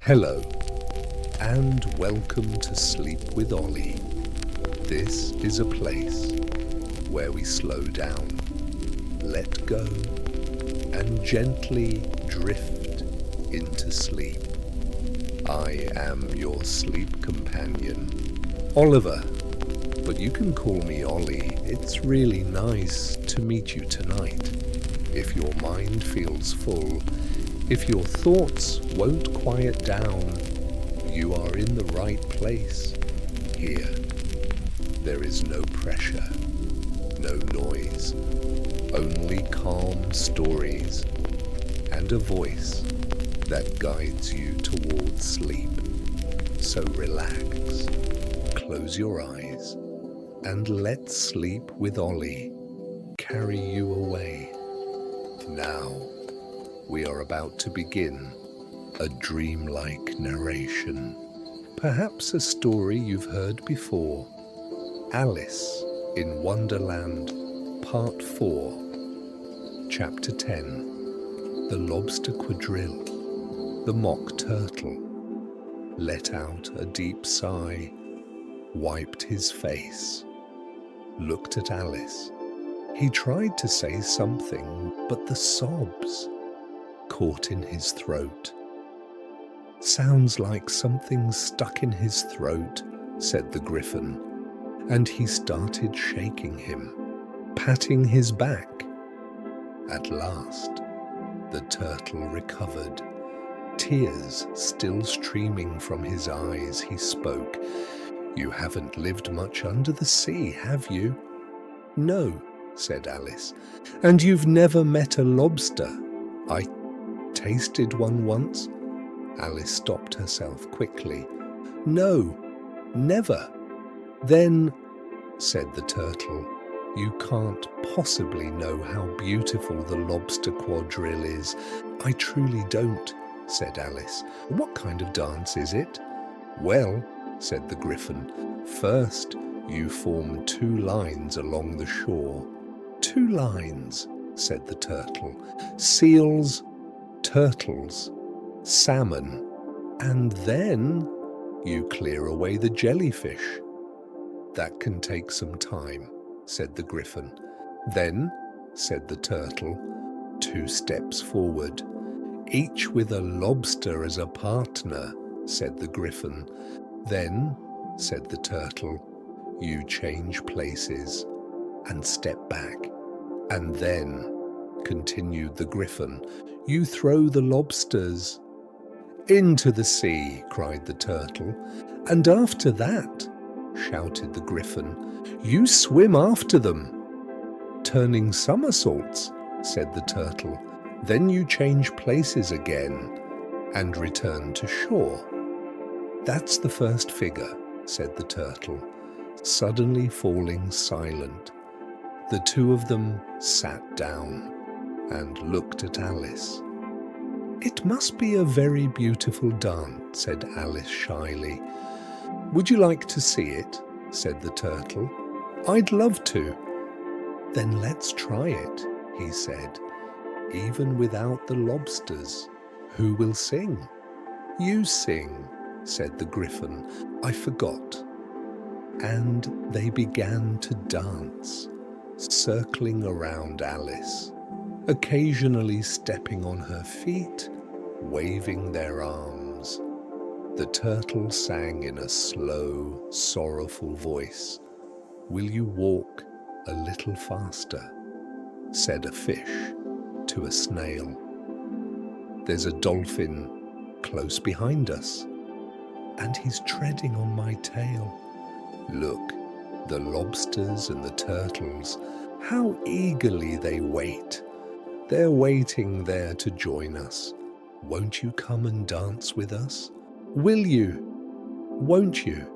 Hello, and welcome to Sleep with Ollie. This is a place where we slow down, let go, and gently drift into sleep. I am your sleep companion, Oliver, but you can call me Ollie. It's really nice to meet you tonight. If your mind feels full, if your thoughts won't quiet down, you are in the right place. Here, there is no pressure, no noise, only calm stories and a voice that guides you towards sleep. So relax, close your eyes, and let Sleep with Ollie carry you away. Now, we are about to begin a dreamlike narration. Perhaps a story you've heard before. Alice in Wonderland Part IV, Chapter 10. The Lobster Quadrille. The Mock Turtle let out a deep sigh, wiped his face, looked at Alice. He tried to say something, but the sobs caught in his throat. "Sounds like something's stuck in his throat," said the Griffin, and he started shaking him, patting his back. At last, the turtle recovered. Tears still streaming from his eyes, he spoke. "You haven't lived much under the sea, have you?" "No," said Alice. "And you've never met a lobster?" "I tasted one once." Alice stopped herself quickly. "No, never." "Then," said the turtle, "you can't possibly know how beautiful the lobster quadrille is." "I truly don't," said Alice. "What kind of dance is it?" "Well," said the Griffin, "first you form two lines along the shore." "Two lines," said the turtle. "Seals, turtles, salmon, and then you clear away the jellyfish." "That can take some time," said the Griffin. "Then," said the turtle, "two steps forward, each with a lobster as a partner," said the Griffin. "Then," said the turtle, "you change places and step back. And then," continued the Griffin, "you throw the lobsters into the sea," cried the turtle. "And after that," shouted the Griffin, "you swim after them." "Turning somersaults," said the turtle. "Then you change places again and return to shore." "That's the first figure," said the turtle, suddenly falling silent. The two of them sat down and looked at Alice. "It must be a very beautiful dance," said Alice shyly. "Would you like to see it?" said the turtle. "I'd love to." "Then let's try it," he said. "Even without the lobsters, who will sing?" "You sing," said the Griffin. "I forgot." And they began to dance, circling around Alice, occasionally stepping on her feet, waving their arms. The turtle sang in a slow, sorrowful voice. "Will you walk a little faster?" said a fish to a snail. "There's a dolphin close behind us, and he's treading on my tail. Look, the lobsters and the turtles, how eagerly they wait. They're waiting there to join us. Won't you come and dance with us? Will you? Won't you?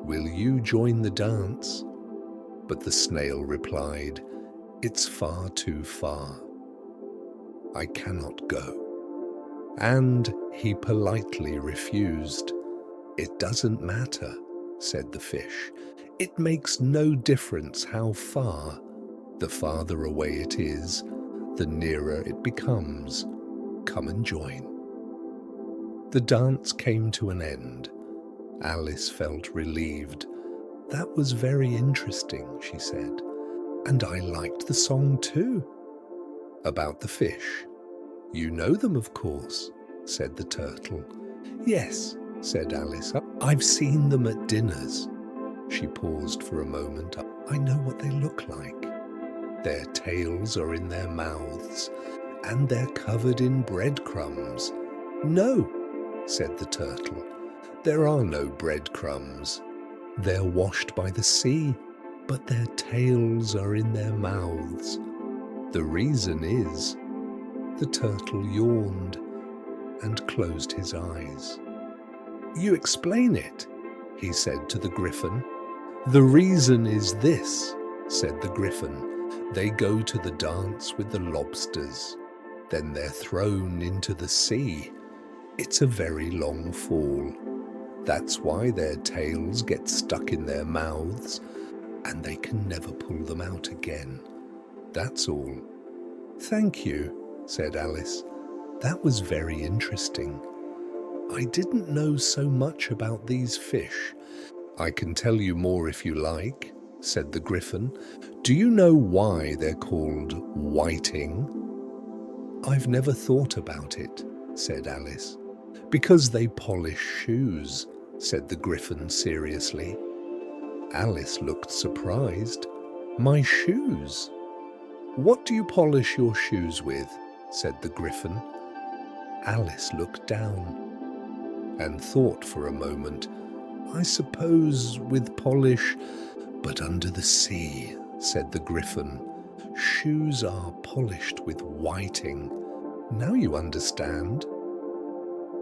Will you join the dance?" But the snail replied, "It's far too far. I cannot go." And he politely refused. "It doesn't matter," said the fish. "It makes no difference how far. The farther away it is, the nearer it becomes. Come and join." The dance came to an end. Alice felt relieved. "That was very interesting," she said. "And I liked the song too." "About the fish. You know them, of course," said the turtle. "Yes," said Alice. "I've seen them at dinners." She paused for a moment. "I know what they look like. Their tails are in their mouths, and they're covered in breadcrumbs." "No," said the turtle. "There are no breadcrumbs. They're washed by the sea, but their tails are in their mouths. The reason is..." The turtle yawned and closed his eyes. "You explain it," he said to the griffin. "The reason is this," said the griffin. "They go to the dance with the lobsters. Then they're thrown into the sea. It's a very long fall. That's why their tails get stuck in their mouths, and they can never pull them out again. That's all." "Thank you," said Alice. "That was very interesting. I didn't know so much about these fish." "I can tell you more if you like," said the griffin. "Do you know why they're called whiting?" "I've never thought about it," said Alice. "Because they polish shoes," said the griffin seriously. Alice looked surprised. "My shoes? What do you polish your shoes with?" said the griffin. Alice looked down and thought for a moment. "I suppose with polish, but under the sea," said the griffin. "Shoes are polished with whiting. Now you understand."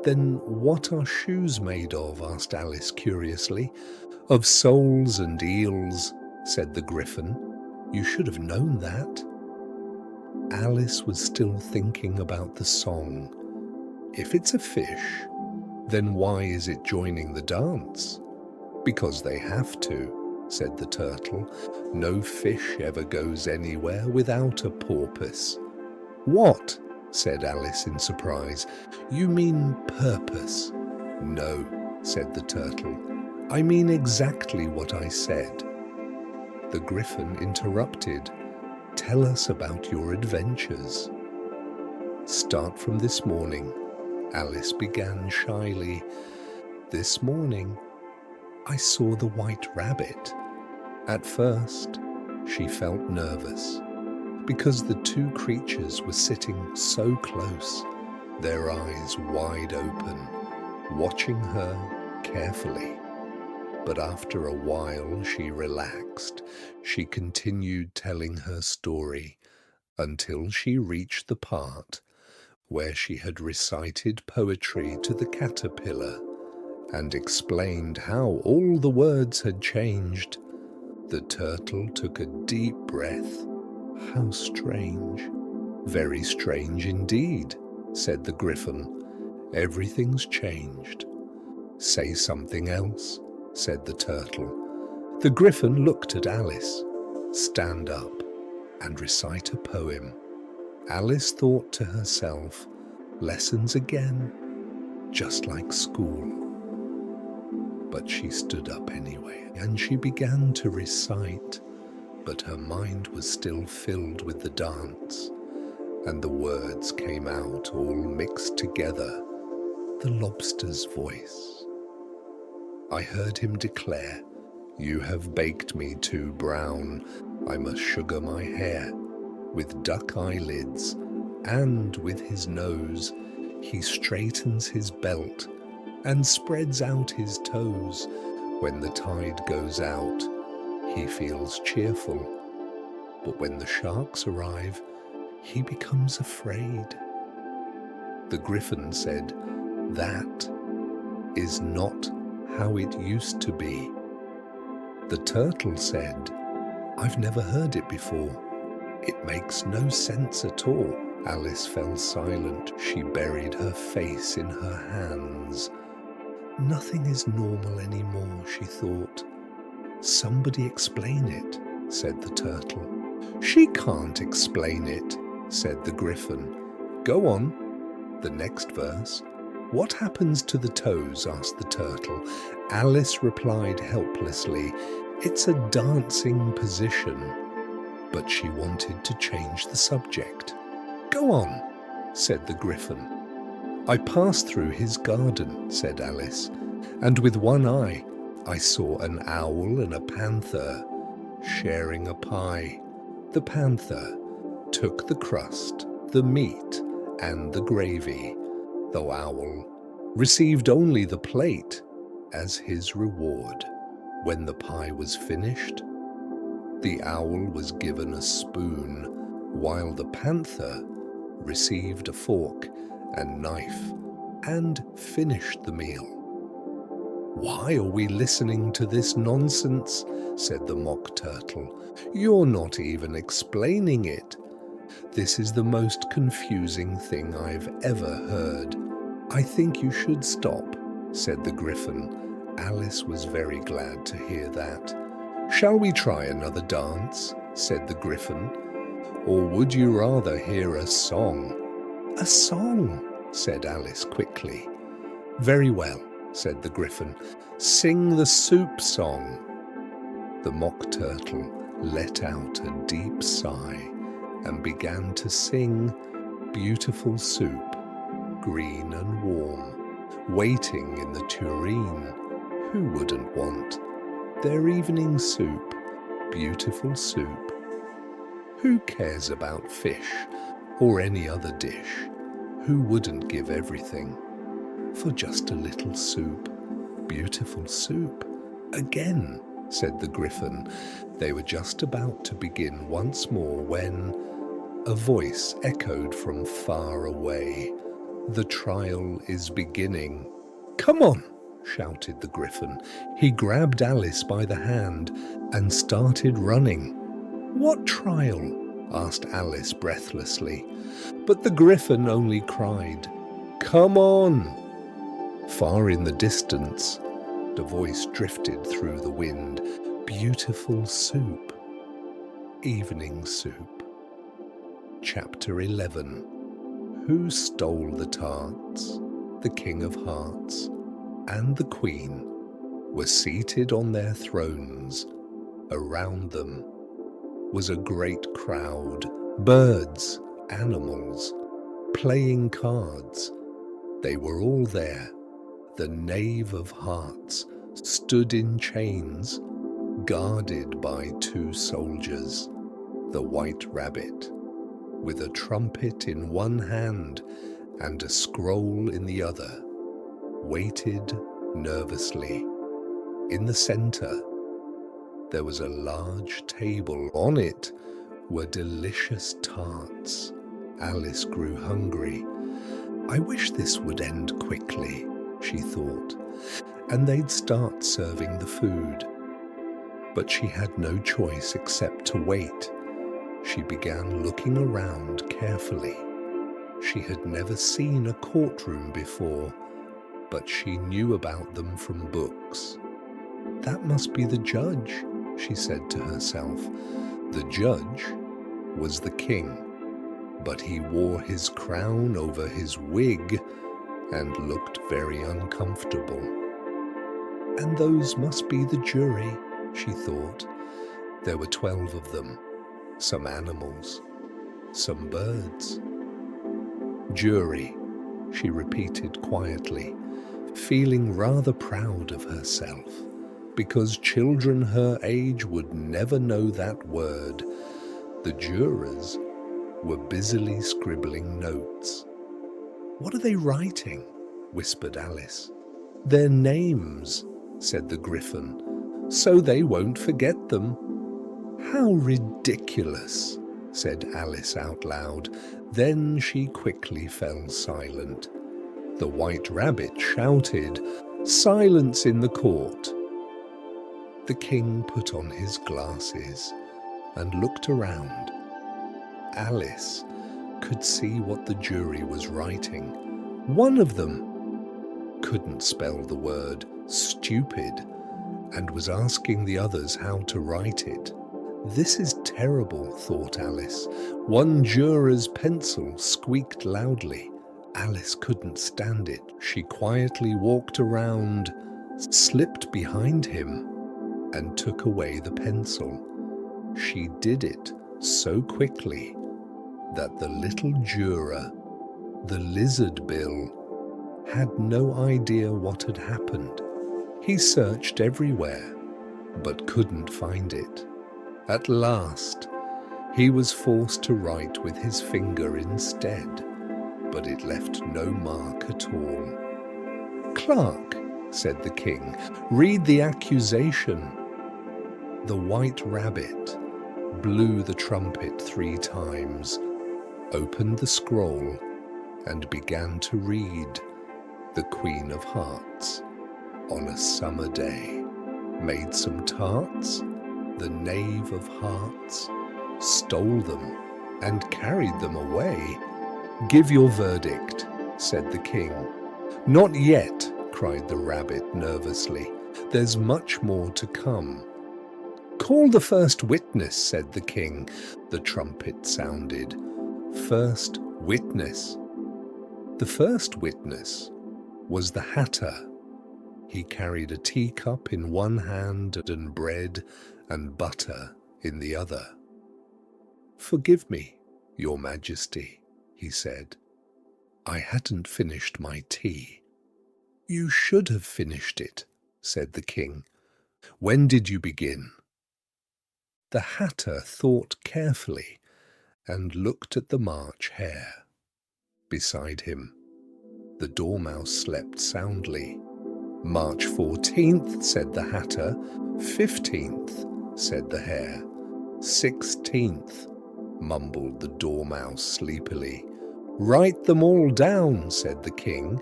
"Then what are shoes made of?" asked Alice curiously. "Of soles and eels," said the griffin. "You should have known that." Alice was still thinking about the song. If it's a fish, then why is it joining the dance? "Because they have to," said the turtle. "No fish ever goes anywhere without a porpoise." "What?" said Alice in surprise. "You mean purpose?" "No," said the turtle. "I mean exactly what I said." The griffin interrupted. "Tell us about your adventures." "Start from this morning," Alice began shyly. "This morning, I saw the white rabbit. At first, she felt nervous, because the two creatures were sitting so close, their eyes wide open, watching her carefully. But after a while she relaxed. She continued telling her story until she reached the part where she had recited poetry to the caterpillar and explained how all the words had changed. The turtle took a deep breath. "How strange." "Very strange indeed," said the griffin. "Everything's changed." "Say something else," said the turtle. The griffin looked at Alice. "Stand up and recite a poem." Alice thought to herself, lessons again, just like school. But she stood up anyway, and she began to recite, but her mind was still filled with the dance, and the words came out all mixed together. The lobster's voice. I heard him declare, "You have baked me too brown. I must sugar my hair." With duck eyelids, and with his nose, he straightens his belt and spreads out his toes. When the tide goes out, he feels cheerful. But when the sharks arrive, he becomes afraid. The griffin said, "That is not how it used to be." The turtle said, "I've never heard it before. It makes no sense at all." Alice fell silent. She buried her face in her hands. Nothing is normal anymore, she thought. "Somebody explain it," said the turtle. "She can't explain it," said the griffin. "Go on, the next verse." "What happens to the toes?" asked the turtle. Alice replied helplessly, "It's a dancing position." But she wanted to change the subject. "Go on," said the Griffin. "I passed through his garden," said Alice, "and with one eye I saw an owl and a panther sharing a pie. The panther took the crust, the meat, and the gravy. The owl received only the plate as his reward. When the pie was finished, the owl was given a spoon, while the panther received a fork and knife and finished the meal." "Why are we listening to this nonsense?" said the Mock Turtle. "You're not even explaining it. This is the most confusing thing I've ever heard." "I think you should stop," said the Griffin. Alice was very glad to hear that. "Shall we try another dance?" said the Griffin. "Or would you rather hear a song?" "A song," said Alice quickly. "Very well," said the Griffin. "Sing the soup song." The Mock Turtle let out a deep sigh and began to sing, "Beautiful soup, green and warm, waiting in the tureen. Who wouldn't want their evening soup, beautiful soup? Who cares about fish or any other dish? Who wouldn't give everything for just a little soup, beautiful soup?" "Again," said the Griffin. They were just about to begin once more when a voice echoed from far away. "The trial is beginning." "Come on!" shouted the Griffin. He grabbed Alice by the hand and started running. "What trial?" asked Alice breathlessly. But the Griffin only cried, "Come on!" Far in the distance, the voice drifted through the wind. "Beautiful soup, evening soup." Chapter 11. Who stole the tarts? The King of Hearts and the Queen were seated on their thrones. Around them was a great crowd, birds, animals, playing cards. They were all there. The Knave of Hearts stood in chains, guarded by 2 soldiers. The White Rabbit, with a trumpet in one hand and a scroll in the other, waited nervously. In the center, there was a large table. On it were delicious tarts. Alice grew hungry. "I wish this would end quickly," she thought, "and they'd start serving the food." But she had no choice except to wait. She began looking around carefully. She had never seen a courtroom before, but she knew about them from books. "That must be the judge," she said to herself. The judge was the king, but he wore his crown over his wig and looked very uncomfortable. "And those must be the jury," she thought. There were 12 of them, some animals, some birds. "Jury," she repeated quietly, feeling rather proud of herself, because children her age would never know that word. The jurors were busily scribbling notes. "What are they writing?" whispered Alice. "Their names," said the Griffin, "so they won't forget them." "How ridiculous," said Alice out loud. Then she quickly fell silent. The White Rabbit shouted, "Silence in the court!" The king put on his glasses and looked around. Alice could see what the jury was writing. One of them couldn't spell the word stupid and was asking the others how to write it. "This is terrible," thought Alice. One juror's pencil squeaked loudly. Alice couldn't stand it. She quietly walked around, slipped behind him, and took away the pencil. She did it so quickly that the little juror, the lizard Bill, had no idea what had happened. He searched everywhere, but couldn't find it. At last, he was forced to write with his finger instead, but it left no mark at all. "Clerk," said the king, "read the accusation." The white rabbit blew the trumpet 3 times, opened the scroll, and began to read. The Queen of Hearts, on a summer day, made some tarts. The Knave of Hearts stole them and carried them away. "Give your verdict," said the king. "Not yet," cried the rabbit nervously. "There's much more to come." "Call the first witness," said the king. The trumpet sounded. First witness. The first witness was the Hatter. He carried a teacup in one hand and bread and butter in the other. "Forgive me, Your Majesty," he said. "I hadn't finished my tea." "You should have finished it," said the king. "When did you begin?" The Hatter thought carefully and looked at the March hare. Beside him, the Dormouse slept soundly. "March 14th, said the Hatter. 15th, said the hare. 16th, mumbled the Dormouse sleepily. "Write them all down," said the king,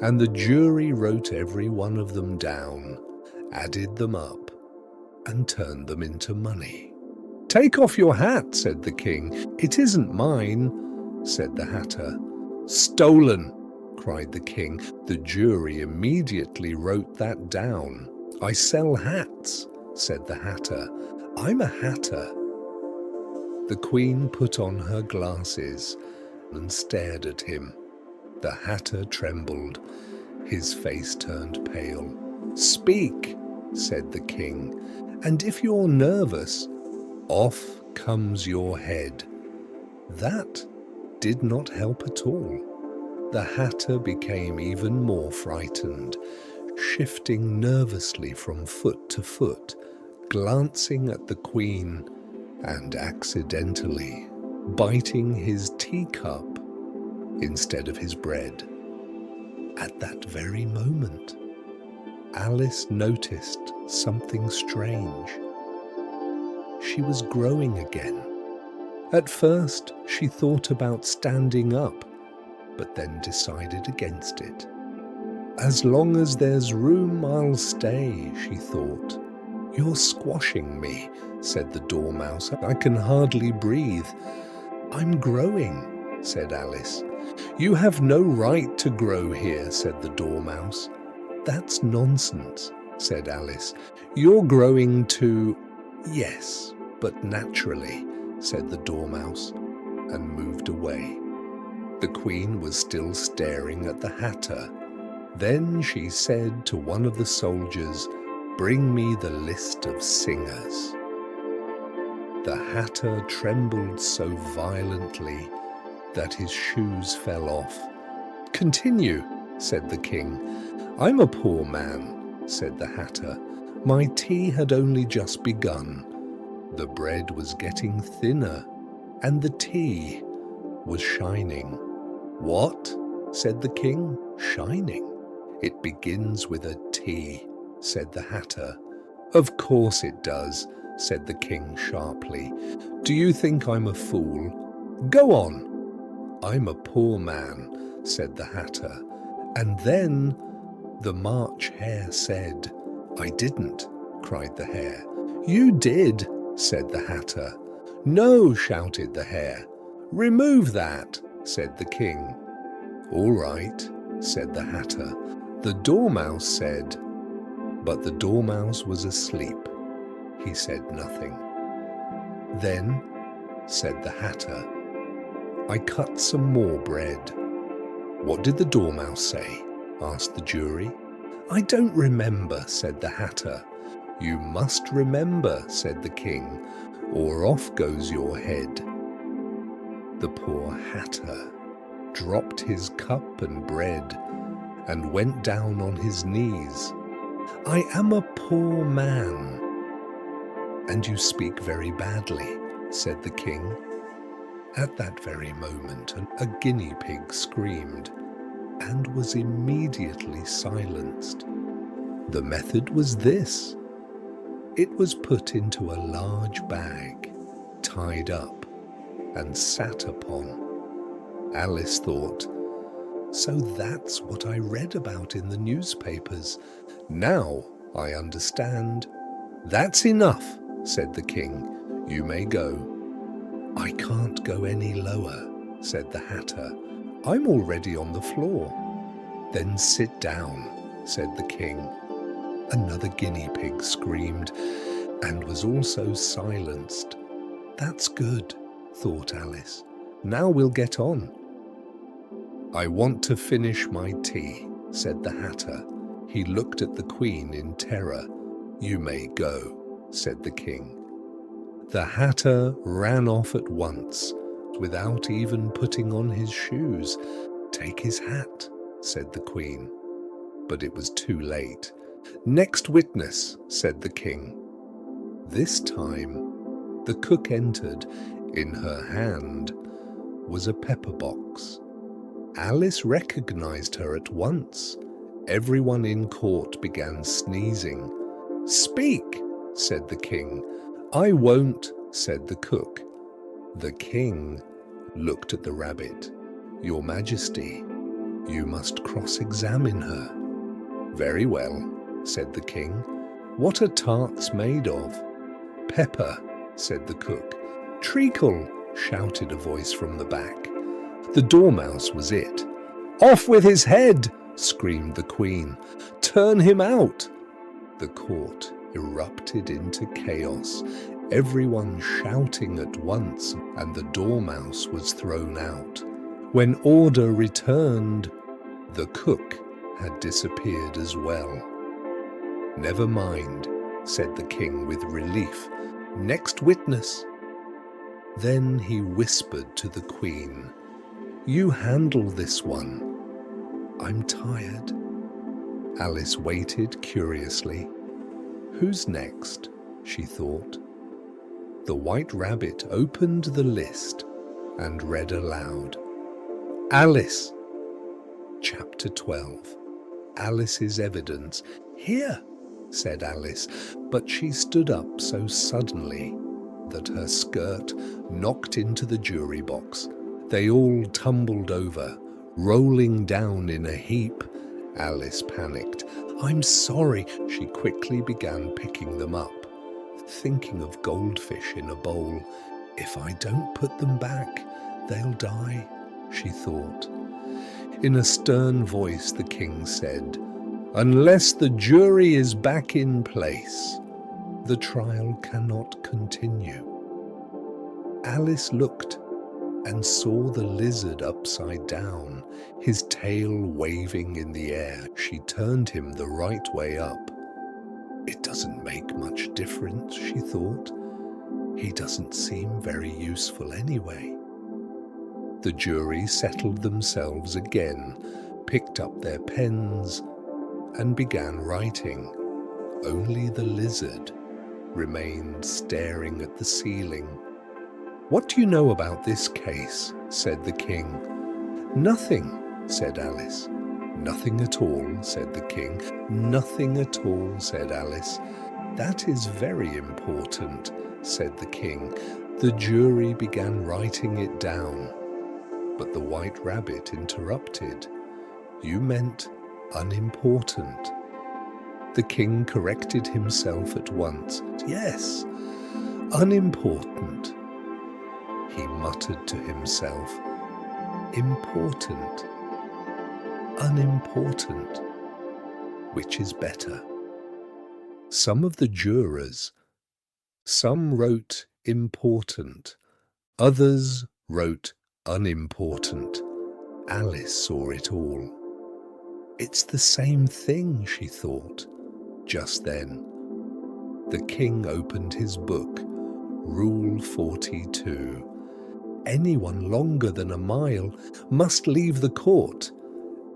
and the jury wrote every one of them down, added them up, and turned them into money. "Take off your hat," said the king. "It isn't mine," said the Hatter. "Stolen," cried the king. The jury immediately wrote that down. "I sell hats," said the Hatter. "I'm a hatter." The queen put on her glasses and stared at him. The Hatter trembled. His face turned pale. "Speak," said the king, "and if you're nervous, off comes your head." That did not help at all. The Hatter became even more frightened, shifting nervously from foot to foot, glancing at the queen and accidentally biting his teacup instead of his bread. At that very moment, Alice noticed something strange. She was growing again. At first, she thought about standing up, but then decided against it. "As long as there's room, I'll stay," she thought. "You're squashing me," said the Dormouse. "I can hardly breathe." "I'm growing," said Alice. "You have no right to grow here," said the Dormouse. "That's nonsense," said Alice. "You're growing too—" "Yes, but naturally," said the Dormouse, and moved away. The queen was still staring at the Hatter. Then she said to one of the soldiers, "Bring me the list of singers." The Hatter trembled so violently that his shoes fell off. "Continue," said the king. "I'm a poor man," said the Hatter. "My tea had only just begun. The bread was getting thinner, and the tea was shining." "What?" said the king. "Shining? It begins with a T," said the Hatter. "Of course it does," said the king sharply. "Do you think I'm a fool? Go on." "I'm a poor man," said the Hatter. And then the March hare said, "I didn't," cried the hare. "You did," said the Hatter. "No," shouted the hare. "Remove that," said the king. "All right," said the Hatter. The Dormouse said, but the Dormouse was asleep. He said nothing. "Then," said the Hatter, "I cut some more bread." "What did the Dormouse say?" asked the jury. "I don't remember," said the Hatter. "You must remember," said the King, "or off goes your head." The poor Hatter dropped his cup and bread and went down on his knees. "I am a poor man." "And you speak very badly," said the King. At that very moment, a guinea pig screamed and was immediately silenced. The method was this. It was put into a large bag, tied up, and sat upon. Alice thought, "So that's what I read about in the newspapers. Now I understand." "That's enough," said the King. "You may go." "I can't go any lower," said the Hatter. "I'm already on the floor." "Then sit down," said the King. Another guinea pig screamed and was also silenced. "That's good," thought Alice. "Now we'll get on." "I want to finish my tea," said the Hatter. He looked at the Queen in terror. "You may go," said the King. The Hatter ran off at once, without even putting on his shoes. "Take his hat," said the Queen. But it was too late. "Next witness," said the King. This time, the cook entered. In her hand was a pepper box. Alice recognized her at once. Everyone in court began sneezing. "Speak," said the King. "I won't," said the cook. The King looked at the rabbit. "Your Majesty, you must cross-examine her." "Very well," said the King. "What are tarts made of?" "Pepper," said the cook. "Treacle," shouted a voice from the back. The Dormouse was it. "Off with his head!" screamed the Queen. "Turn him out!" The court erupted into chaos, everyone shouting at once, and the Dormouse was thrown out. When order returned, the cook had disappeared as well. "Never mind," said the King with relief. "Next witness." Then he whispered to the Queen, "You handle this one. I'm tired." Alice waited curiously. "Who's next?" she thought. The White Rabbit opened the list and read aloud. "Alice." Chapter 12. Alice's Evidence. "Here," said Alice, but she stood up so suddenly that her skirt knocked into the jury box. They all tumbled over, rolling down in a heap. Alice panicked. "I'm sorry." She quickly began picking them up, thinking of goldfish in a bowl. "If I don't put them back, they'll die," she thought. In a stern voice, the King said, "Unless the jury is back in place, the trial cannot continue." Alice looked and saw the lizard upside down, his tail waving in the air. She turned him the right way up. "It doesn't make much difference," she thought. "He doesn't seem very useful anyway." The jury settled themselves again, picked up their pens, and began writing. Only the lizard remained staring at the ceiling. "What do you know about this case?" said the King. "Nothing," said Alice. "Nothing at all," said the King. "Nothing at all," said Alice. "That is very important," said the King. The jury began writing it down, but the White Rabbit interrupted. "You meant unimportant." The King corrected himself at once. "Yes, unimportant." He muttered to himself, "Important, unimportant. Which is better?" Some of the jurors, some wrote important, others wrote unimportant. Alice saw it all. It's the same thing, she thought. Just then, the king opened his book, Rule 42. Anyone longer than a mile must leave the court.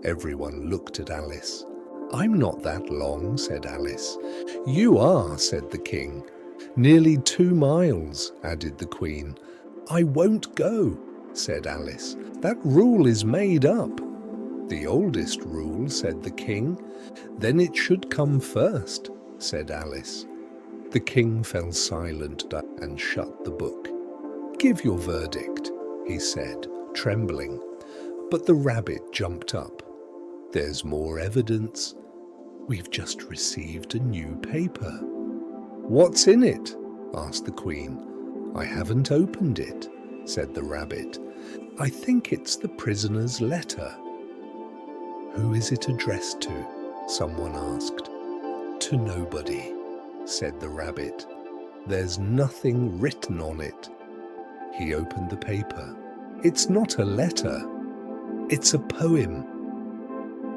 Everyone looked at Alice. I'm not that long, said Alice. You are, said the king. Nearly 2 miles, added the queen. I won't go, said Alice. That rule is made up. The oldest rule, said the king. Then it should come first, said Alice. The king fell silent and shut the book. Give your verdict, he said, trembling. But the rabbit jumped up. There's more evidence. We've just received a new paper. What's in it? Asked the queen. I haven't opened it, said the rabbit. I think it's the prisoner's letter. Who is it addressed to? Someone asked. To nobody, said the rabbit. There's nothing written on it. He opened the paper. It's not a letter. It's a poem.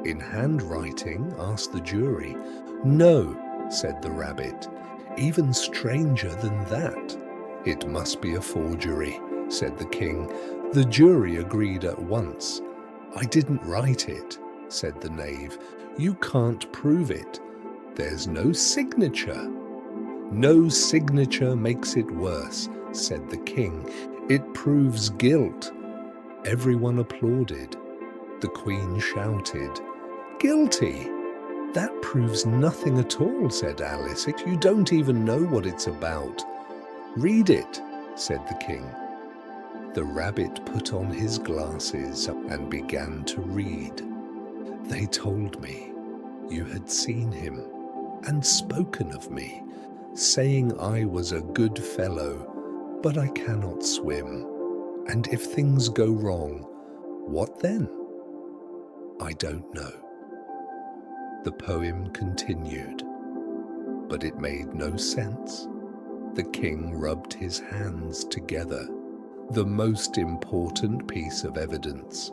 In handwriting? Asked the jury. No, said the rabbit. Even stranger than that. It must be a forgery, said the king. The jury agreed at once. I didn't write it, said the knave. You can't prove it. There's no signature. No signature makes it worse, said the king. It proves guilt. Everyone applauded. The queen shouted, Guilty! That proves nothing at all, said Alice. You don't even know what it's about. Read it, said the king. The rabbit put on his glasses and began to read. They told me you had seen him and spoken of me, saying I was a good fellow, but I cannot swim. And if things go wrong, what then? I don't know. The poem continued, but it made no sense. The king rubbed his hands together. The most important piece of evidence.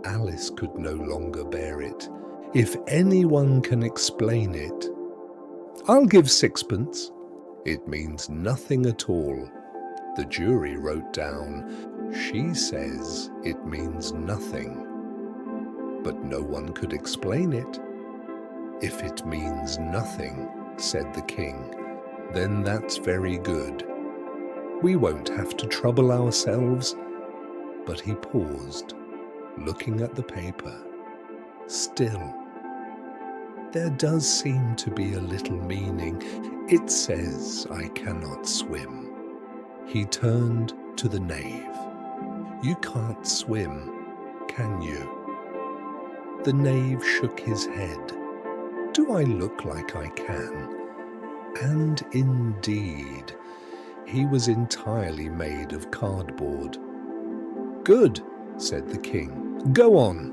Alice could no longer bear it. If anyone can explain it, I'll give 6pence. It means nothing at all. The jury wrote down, she says it means nothing. But no one could explain it. If it means nothing, said the king, then that's very good. We won't have to trouble ourselves. But he paused, looking at the paper. Still, there does seem to be a little meaning. It says I cannot swim. He turned to the knave. You can't swim, can you? The knave shook his head. Do I look like I can? And indeed, he was entirely made of cardboard. Good, said the king. Go on.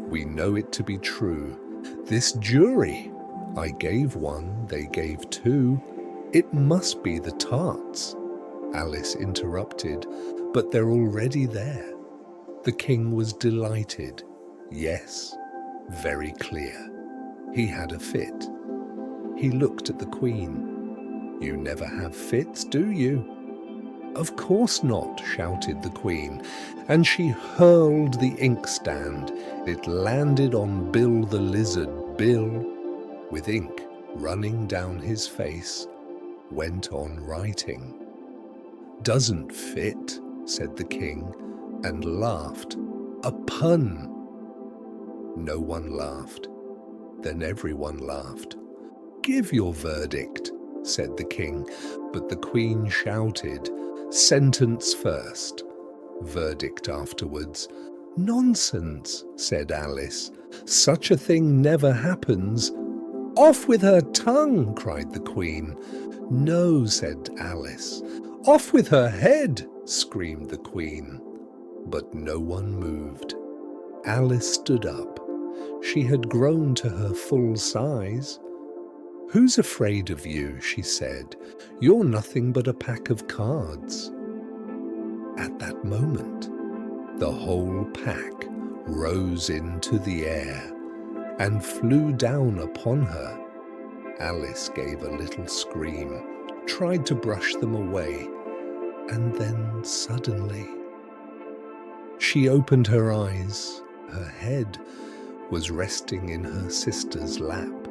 We know it to be true. This jury, I gave 1, they gave 2. It must be the tarts. Alice interrupted, but they're already there. The king was delighted. Yes, very clear. He had a fit. He looked at the queen. You never have fits, do you? Of course not, shouted the queen, and she hurled the inkstand. It landed on Bill the lizard. Bill, with ink running down his face, went on writing. Doesn't fit, said the king, and laughed. A pun. No one laughed. Then everyone laughed. Give your verdict, said the king, but the queen shouted, sentence first, verdict afterwards. Nonsense, said Alice. Such a thing never happens. Off with her tongue, cried the queen. No, said Alice. Off with her head, screamed the queen. But no one moved. Alice stood up. She had grown to her full size. Who's afraid of you, she said. You're nothing but a pack of cards. At that moment, the whole pack rose into the air and flew down upon her. Alice gave a little scream, tried to brush them away, and then suddenly she opened her eyes. Her head was resting in her sister's lap.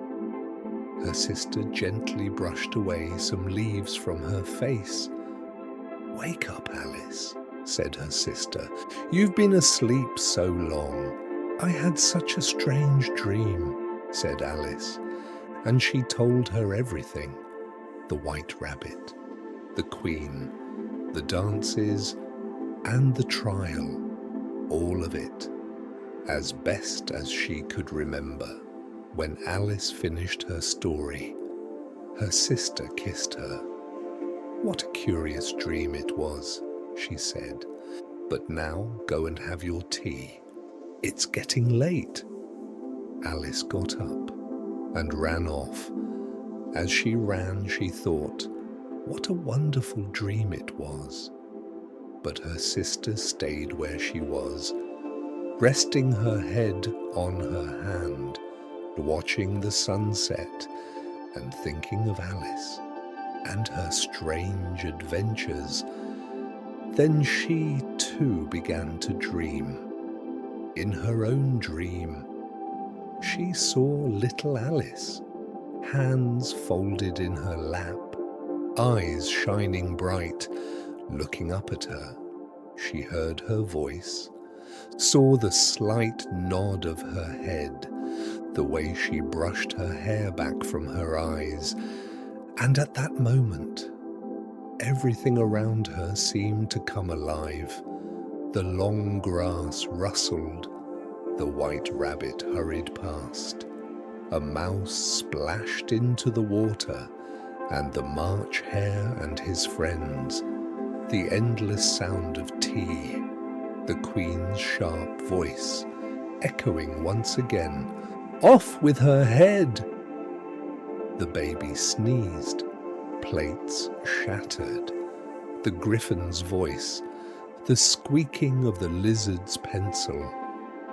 Her sister gently brushed away some leaves from her face. "Wake up, Alice," said her sister. "You've been asleep so long." "I had such a strange dream," said Alice, and she told her everything. The white rabbit, the queen, the dances, and the trial, all of it, as best as she could remember. When Alice finished her story, her sister kissed her. "What a curious dream it was," she said. "But now go and have your tea. It's getting late." Alice got up and ran off. As she ran, she thought, what a wonderful dream it was. But her sister stayed where she was, resting her head on her hand, watching the sunset and thinking of Alice and her strange adventures. Then she too began to dream. In her own dream, she saw little Alice, hands folded in her lap, eyes shining bright, looking up at her. She heard her voice, saw the slight nod of her head, the way she brushed her hair back from her eyes, and at that moment, everything around her seemed to come alive. The long grass rustled, the white rabbit hurried past, a mouse splashed into the water, and the March hare and his friends, the endless sound of tea, the queen's sharp voice, echoing once again, "Off with her head!" The baby sneezed, plates shattered, the griffin's voice, the squeaking of the lizard's pencil,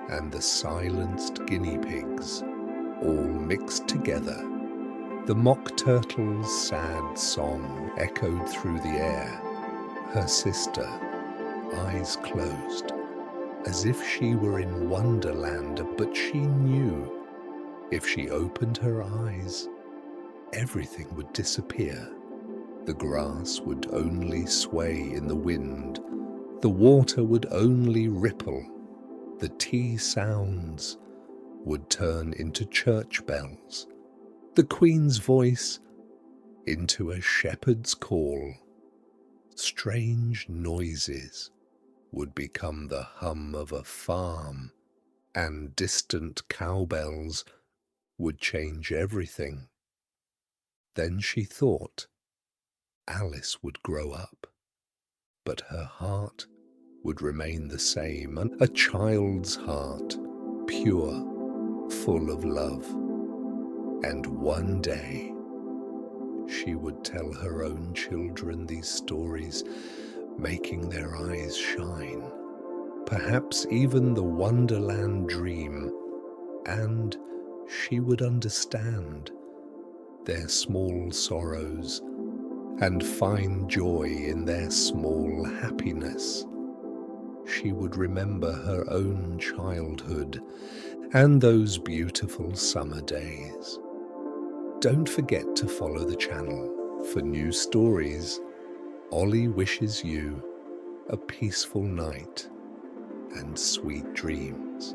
and the silenced guinea pigs, all mixed together. The mock turtle's sad song echoed through the air. Her sister, eyes closed, as if she were in Wonderland, but she knew if she opened her eyes, everything would disappear. The grass would only sway in the wind, the water would only ripple, the tea sounds would turn into church bells, the queen's voice into a shepherd's call. Strange noises would become the hum of a farm, and distant cowbells would change everything. Then she thought Alice would grow up, but her heart would remain the same, a child's heart, pure, full of love. And one day she would tell her own children these stories, making their eyes shine, perhaps even the Wonderland dream, and she would understand their small sorrows and find joy in their small happiness. She would remember her own childhood and those beautiful summer days. Don't forget to follow the channel for new stories. Ollie wishes you a peaceful night and sweet dreams.